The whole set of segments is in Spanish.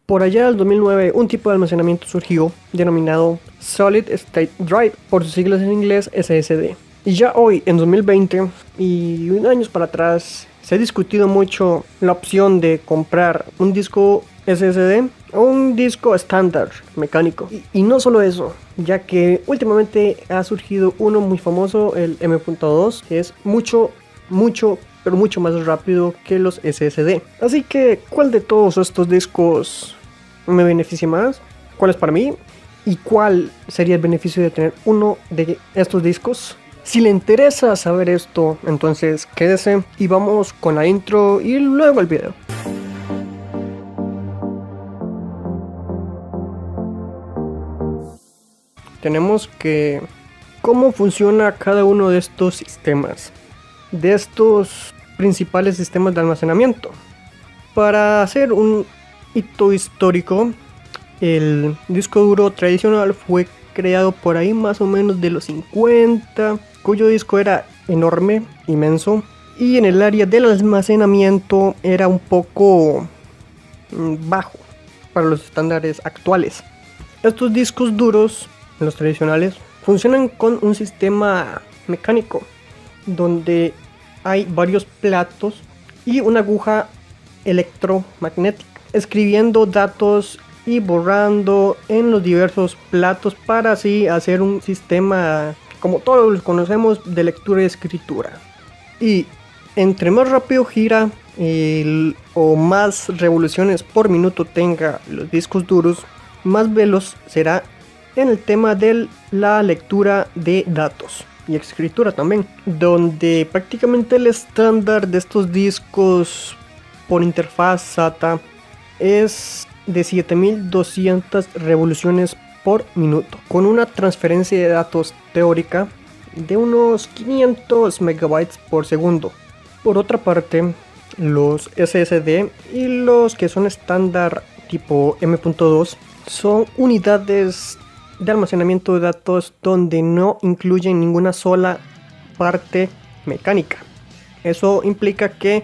Por allá del 2009, un tipo de almacenamiento surgió denominado Solid State Drive, por sus siglas en inglés SSD. Y ya hoy, en 2020 y años para atrás, se ha discutido mucho la opción de comprar un disco SSD o un disco estándar mecánico. Y no solo eso, ya que últimamente ha surgido uno muy famoso, el M.2, que es mucho más rápido que los SSD. Así que, ¿cuál de todos estos discos me beneficia más? ¿Cuál es para mí? ¿Y cuál sería el beneficio de tener uno de estos discos? Si le interesa saber esto, entonces quédese y vamos con la intro y luego el video. Tenemos que cómo funciona cada uno de estos sistemas, de estos principales sistemas de almacenamiento. Para hacer un hito histórico, el disco duro tradicional fue creado por ahí más o menos de los 50, cuyo disco era enorme, inmenso, y en el área del almacenamiento era un poco bajo para los estándares actuales. Estos discos duros, los tradicionales, funcionan con un sistema mecánico donde hay varios platos y una aguja electromagnética, escribiendo datos y borrando en los diversos platos para así hacer un sistema como todos los conocemos de lectura y escritura. Y entre más rápido gira o más revoluciones por minuto tenga los discos duros, más veloz será en el tema de la lectura de datos y escritura también, donde prácticamente el estándar de estos discos por interfaz SATA es de 7200 revoluciones por minuto, con una transferencia de datos teórica de unos 500 megabytes por segundo. Por otra parte, los SSD y los que son estándar tipo M.2 son unidades de almacenamiento de datos donde no incluyen ninguna sola parte mecánica. Eso implica que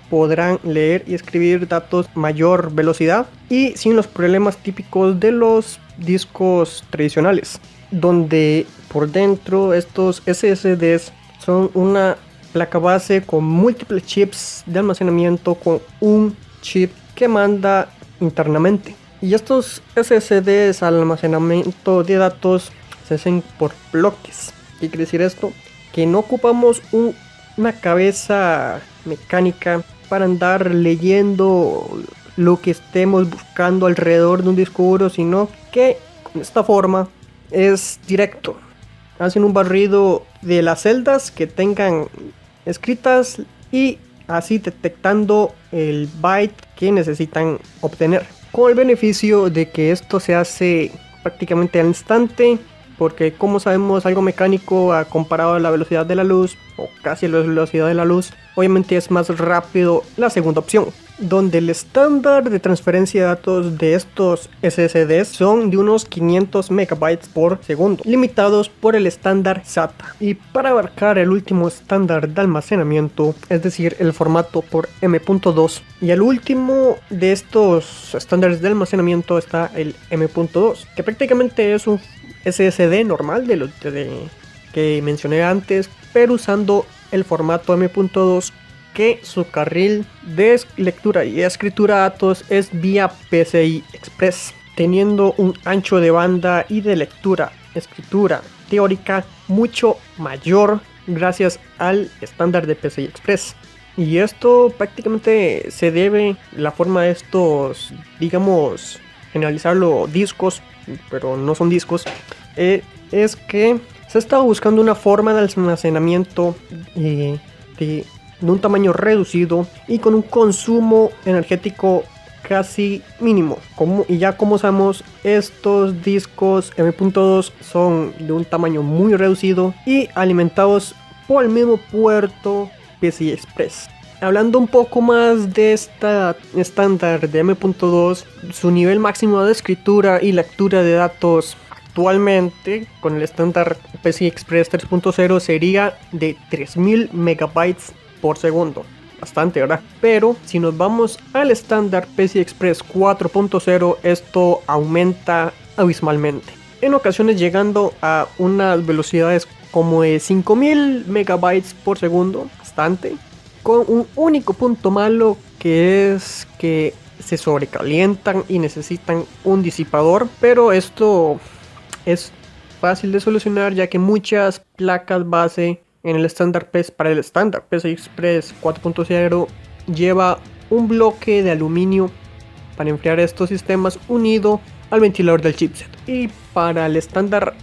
podrán leer y escribir datos a mayor velocidad y sin los problemas típicos de los discos tradicionales, donde por dentro estos SSDs son una placa base con múltiples chips de almacenamiento con un chip que manda internamente. Y estos SSDs al almacenamiento de datos se hacen por bloques. ¿Qué quiere decir esto? Que no ocupamos una cabeza mecánica para andar leyendo lo que estemos buscando alrededor de un disco duro, sino que con esta forma es directo. Hacen un barrido de las celdas que tengan escritas y así detectando el byte que necesitan obtener, con el beneficio de que esto se hace prácticamente al instante, porque como sabemos algo mecánico comparado a la velocidad de la luz o casi a la velocidad de la luz, obviamente es más rápido la segunda opción, donde el estándar de transferencia de datos de estos SSDs son de unos 500 megabytes por segundo, limitados por el estándar SATA. Y para abarcar el último estándar de almacenamiento, es decir, el formato por M.2, y el último de estos estándares de almacenamiento está el M.2, que prácticamente es un SSD normal de los que mencioné antes, pero usando el formato M.2, que su carril de lectura y escritura de datos es vía PCI Express, teniendo un ancho de banda y de lectura, escritura teórica mucho mayor gracias al estándar de PCI Express. Y esto prácticamente se debe la forma de estos, digamos, generalizarlo, discos, pero no son discos, es que se está buscando una forma de almacenamiento de un tamaño reducido y con un consumo energético casi mínimo. Y ya como sabemos, estos discos M.2 son de un tamaño muy reducido y alimentados por el mismo puerto PCI Express. Hablando un poco más de esta estándar de M.2, su nivel máximo de escritura y lectura de datos actualmente con el estándar PCI Express 3.0 sería de 3000 megabytes por segundo. bastante, ¿verdad? Pero si nos vamos al estándar PCI Express 4.0, esto aumenta abismalmente, en ocasiones llegando a unas velocidades como de 5000 megabytes por segundo, bastante, con un único punto malo, que es que se sobrecalientan y necesitan un disipador, pero esto es fácil de solucionar, ya que muchas placas base en el estándar para el estándar PCI Express 4.0 lleva un bloque de aluminio para enfriar estos sistemas unido al ventilador del chipset. Y para el estándar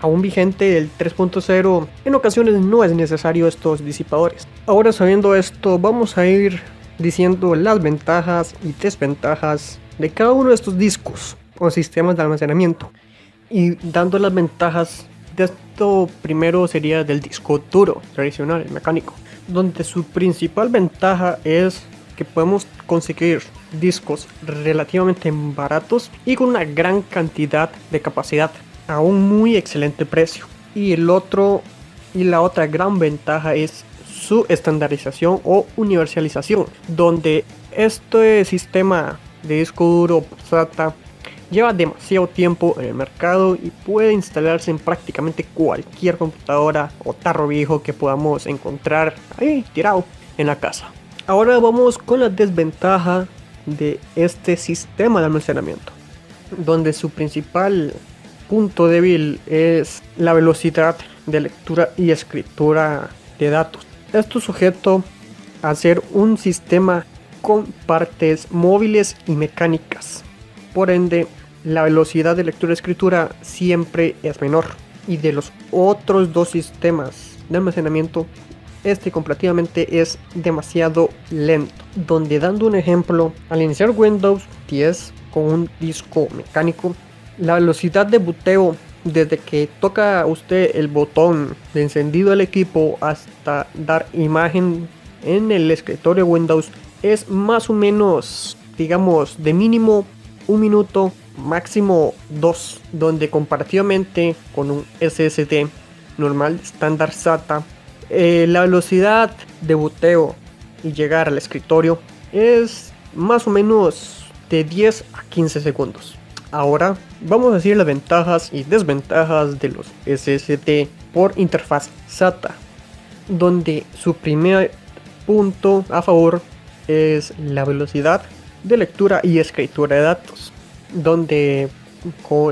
aún vigente del 3.0, en ocasiones no es necesario estos disipadores. Ahora, sabiendo esto, vamos a ir diciendo las ventajas y desventajas de cada uno de estos discos o sistemas de almacenamiento. Y dando las ventajas de esto, primero sería del disco duro tradicional, el mecánico, donde su principal ventaja es que podemos conseguir discos relativamente baratos y con una gran cantidad de capacidad a un muy excelente precio. Y la otra gran ventaja es su estandarización o universalización, donde este sistema de disco duro SATA lleva demasiado tiempo en el mercado y puede instalarse en prácticamente cualquier computadora o tarro viejo que podamos encontrar ahí tirado en la casa. Ahora vamos con la desventaja de este sistema de almacenamiento, donde su principal punto débil es la velocidad de lectura y escritura de datos. Esto es sujeto a ser un sistema con partes móviles y mecánicas. Por ende, la velocidad de lectura y escritura siempre es menor. Y de los otros dos sistemas de almacenamiento, este comparativamente es demasiado lento. Donde, dando un ejemplo, al iniciar Windows 10 con un disco mecánico, la velocidad de boteo desde que toca usted el botón de encendido del equipo hasta dar imagen en el escritorio Windows es más o menos, digamos, de mínimo 1 minuto, máximo 2, donde comparativamente con un SSD normal estándar SATA, la velocidad de boteo y llegar al escritorio es más o menos de 10 a 15 segundos. Ahora vamos a decir las ventajas y desventajas de los SSD por interfaz SATA, donde su primer punto a favor es la velocidad de lectura y escritura de datos, donde,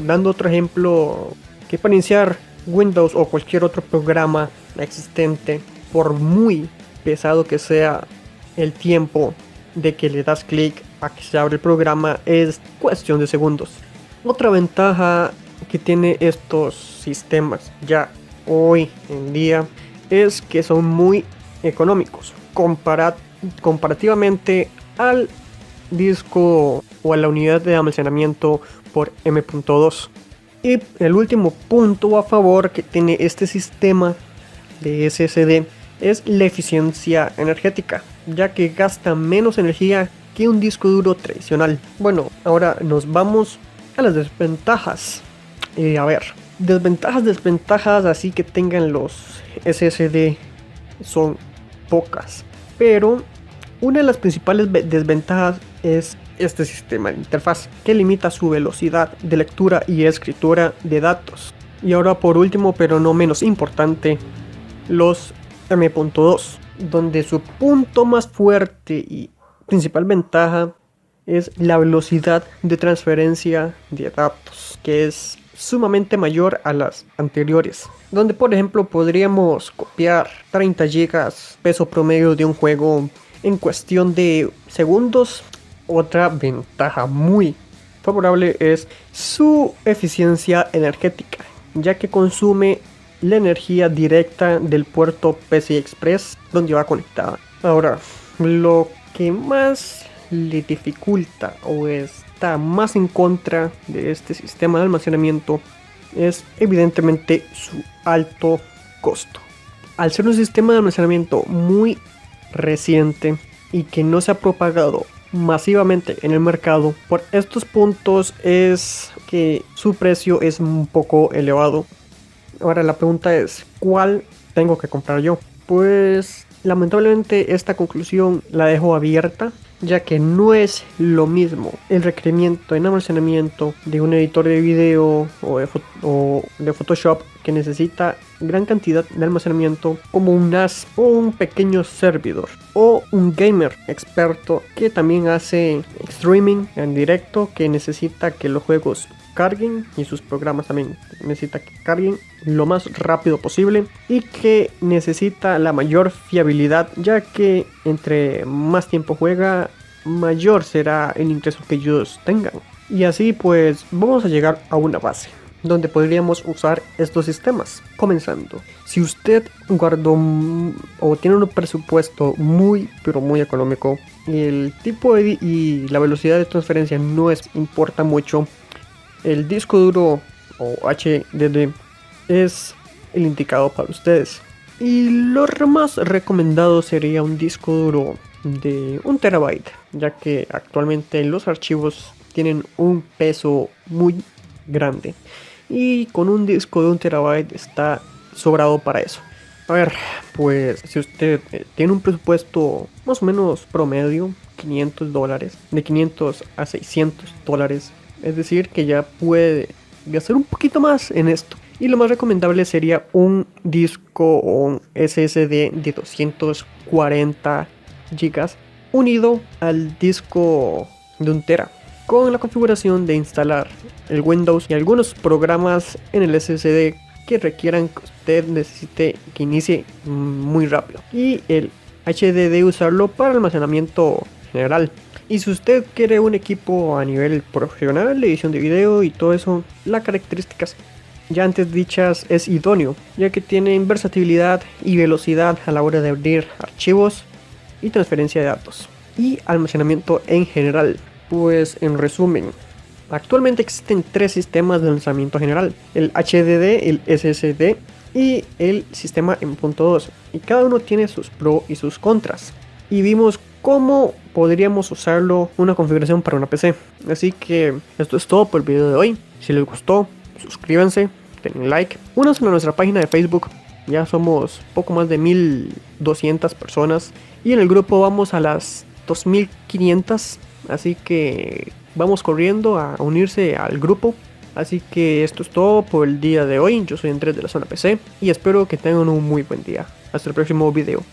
dando otro ejemplo, que para iniciar Windows o cualquier otro programa existente, por muy pesado que sea, el tiempo de que le das clic a que se abre el programa es cuestión de segundos. Otra ventaja que tiene estos sistemas ya hoy en día es que son muy económicos comparativamente al disco o a la unidad de almacenamiento por M.2. Y el último punto a favor que tiene este sistema de SSD es la eficiencia energética, ya que gasta menos energía que un disco duro tradicional. Bueno, ahora nos vamos a las desventajas. Desventajas así que tengan los SSD son pocas, pero una de las principales desventajas es este sistema de interfaz, que limita su velocidad de lectura y escritura de datos. Y ahora, por último, pero no menos importante, los M.2, donde su punto más fuerte y principal ventaja es la velocidad de transferencia de datos, que es sumamente mayor a las anteriores, donde por ejemplo podríamos copiar 30 GB peso promedio de un juego en cuestión de segundos. Otra ventaja muy favorable es su eficiencia energética, ya que consume la energía directa del puerto PCI Express donde va conectada. Ahora, lo que más le dificulta o está más en contra de este sistema de almacenamiento es evidentemente su alto costo. Al ser un sistema de almacenamiento muy reciente y que no se ha propagado masivamente en el mercado, por estos puntos es que su precio es un poco elevado. Ahora la pregunta es, ¿cuál tengo que comprar yo? Pues Lamentablemente esta conclusión la dejo abierta, ya que no es lo mismo el requerimiento en almacenamiento de un editor de video o de Photoshop que necesita gran cantidad de almacenamiento como un NAS o un pequeño servidor, o un gamer experto que también hace streaming en directo, que necesita que los juegos carguen y sus programas también necesita que carguen lo más rápido posible y que necesita la mayor fiabilidad, ya que entre más tiempo juega, mayor será el ingreso que ellos tengan. Y así pues vamos a llegar a una base donde podríamos usar estos sistemas. Comenzando, si usted guardó o tiene un presupuesto muy pero muy económico y el tipo y la velocidad de transferencia no importa mucho, el disco duro o HDD es el indicado para ustedes. Y lo más recomendado sería un disco duro de 1 terabyte, ya que actualmente los archivos tienen un peso muy grande. Y con un disco de 1 terabyte está sobrado para eso. A ver, pues si usted tiene un presupuesto más o menos promedio, $500, de 500 a $600, es decir que ya puede gastar un poquito más en esto. Y lo más recomendable sería un disco o un SSD de 240 GB unido al disco de 1 tera, con la configuración de instalar el Windows y algunos programas en el SSD que requieran que usted necesite que inicie muy rápido, y el HDD usarlo para almacenamiento general. Y si usted quiere un equipo a nivel profesional, edición de video y todo eso, las características ya antes dichas es idóneo, ya que tiene versatilidad y velocidad a la hora de abrir archivos y transferencia de datos y almacenamiento en general. Pues en resumen, actualmente existen 3 sistemas de almacenamiento general: el HDD, el SSD y el sistema en punto 2, y cada uno tiene sus pros y sus contras, y vimos cómo podríamos usarlo una configuración para una PC. Así que esto es todo por el video de hoy. Si les gustó, suscríbanse, denle like, únanse a nuestra página de Facebook. Ya somos poco más de 1200 personas y en el grupo vamos a las 2500, así que vamos corriendo a unirse al grupo. Así que esto es todo por el día de hoy. Yo soy Andrés de la Zona PC y espero que tengan un muy buen día. Hasta el próximo video.